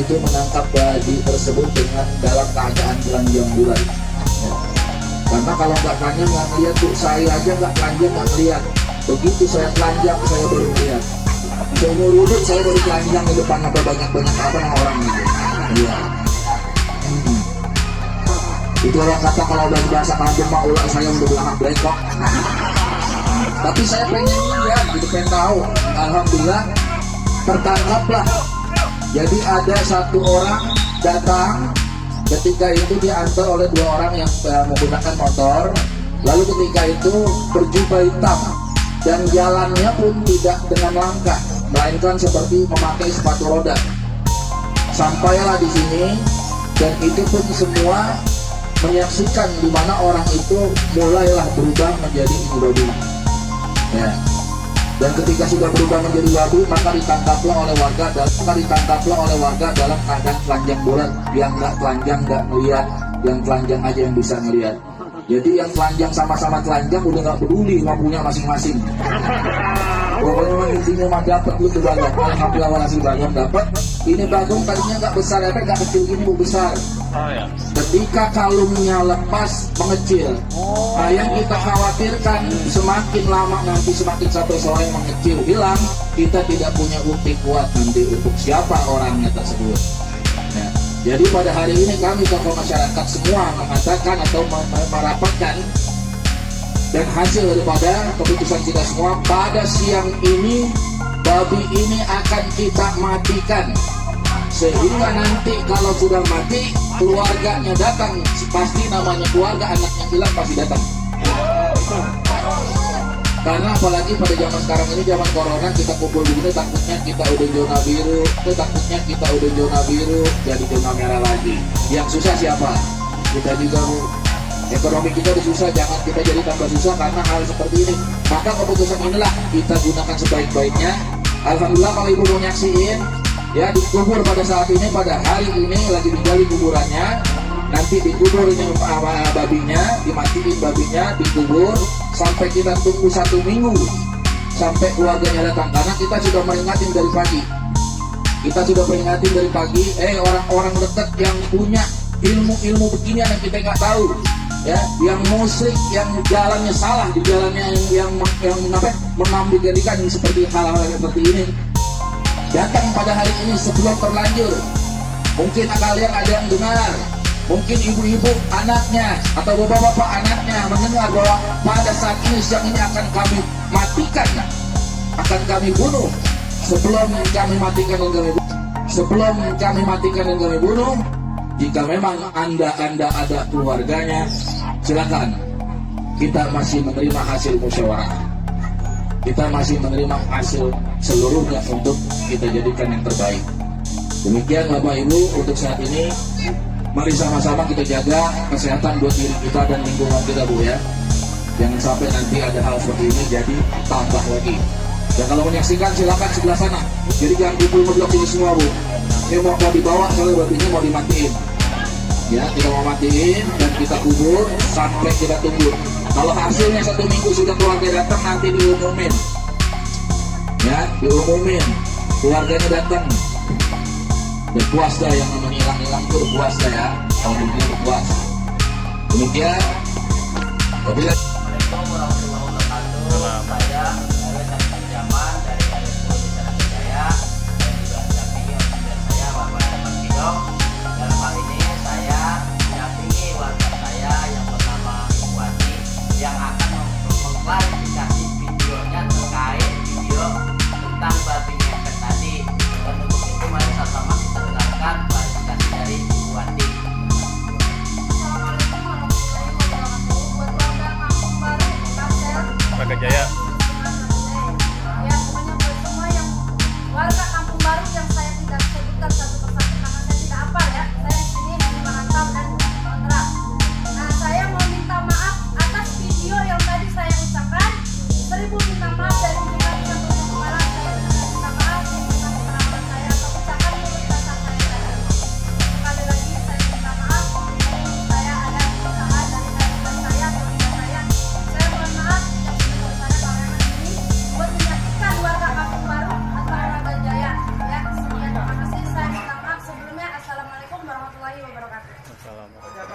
itu menangkap babi tersebut dengan dalam keadaan telanjang bulat. Ya. Karena kalau nggak telanjang nggak ngeliat tuh, saya aja nggak telanjang nggak ngeliat. Begitu saya telanjang saya baru ngeliat. Seumur hidup saya baru telanjang di depan banyak orang gitu. Iya. Itu orang kata kalau udah biasa kampung mah ulah saya udah belakang blekok. Tapi saya pengen lihat gitu, pengen tahu. Alhamdulillah tertangkaplah. Jadi ada satu orang datang, ketika itu diantar oleh dua orang yang menggunakan motor. Lalu ketika itu berjubah hitam dan jalannya pun tidak dengan langkah, melainkan seperti memakai sepatu roda. Sampailah di sini dan itu pun semua menyaksikan di mana orang itu mulailah berubah menjadi babi. Ya. Dan ketika sudah berubah menjadi babi, maka ditangkaplah oleh warga dalam keadaan telanjang bulat, yang nggak telanjang nggak melihat, yang telanjang aja yang bisa melihat. Jadi yang telanjang sama-sama telanjang udah nggak peduli lampunya masing-masing. Pokoknya intinya mah dapat lu tuh bagong. Alhamdulillah hasil bagong dapat. Ini bagong tadinya nggak besar, nggak kecil gini, bu besar. Ketika kalungnya lepas mengecil. Nah, yang kita khawatirkan semakin lama nanti semakin sampai sore mengecil hilang, kita tidak punya bukti kuat nanti untuk siapa orangnya tersebut. Nah, jadi pada hari ini kami tokoh masyarakat semua mengatakan atau merapatkan, dan hasil daripada keputusan kita semua pada siang ini babi ini akan kita matikan, sehingga nanti kalau sudah mati keluarganya datang, pasti namanya keluarga, anaknya hilang pasti datang. Karena apalagi pada zaman sekarang ini, zaman corona, kita kumpul begini takutnya kita udah zona biru, jadi zona merah lagi. Yang susah siapa? Kita juga, bu. Ekonomi kita udah susah, jangan kita jadi tambah susah karena hal seperti ini. Maka keputusan inilah kita gunakan sebaik-baiknya. Alhamdulillah kalau ibu mau nyaksiin, ya dikubur pada saat ini, pada hari ini lagi digali kuburannya. Nanti dikubur ini babinya, dimatiin babinya, dikubur sampai kita tunggu 1 minggu sampai keluarganya datang. Karena kita sudah meringatin dari pagi. Orang-orang dekat yang punya ilmu beginian yang kita nggak tahu, ya, yang musyrik, yang jalannya salah, di jalannya yang mengambil jadikan seperti hal-hal seperti ini, datang pada hari ini sebelum terlanjur. Mungkin kalian ada yang dengar, mungkin ibu-ibu anaknya atau bapak-bapak anaknya mendengar bahwa pada saat ini siang ini akan kami matikan, akan kami bunuh. Sebelum kami matikan dan kami bunuh, jika memang anda ada keluarganya, silakan. Kita masih menerima hasil musyawarah, kita masih menerima hasil seluruhnya untuk kita jadikan yang terbaik. Demikian Bapak Ibu untuk saat ini. Mari sama-sama kita jaga kesehatan buat diri kita dan lingkungan kita, Bu, ya. Jangan sampai nanti ada hal seperti ini jadi tambah lagi. Dan kalau menyaksikan silakan sebelah sana. Jadi jangan kumpul ngeblok ini semua, Bu. Ini mau dibawa soalnya babinya mau dimatiin. Ya, kita mau matiin dan kita kubur sampai kita tunggu. Kalau hasilnya 1 minggu sudah keluarga datang, nanti diumumin. Ya, diumumin. Keluarganya datang. Dan puas dah, yang namanya hilang-hilang itu puas dah, ya. Kalau begini puas. Demikian. Wabillahi. Assalamualaikum warahmatullahi wabarakatuh. Saya RW Satu Jaman dari RW 10 Desa Jaya, dan juga dampingi ofisial saya Bapak Herman Kidong. Dalam hal ini saya mendampingi warga saya yang bernama Ibu Wati yang akan mengklarifikasi videonya terkait video tentang babi ngepet tadi. Dan untuk itu mari sama-sama kita dengarkan klarifikasi dari Ibu Wati. Assalamualaikum warahmatullahi wabarakatuh. Buat warga kampung Waalaikumsalam.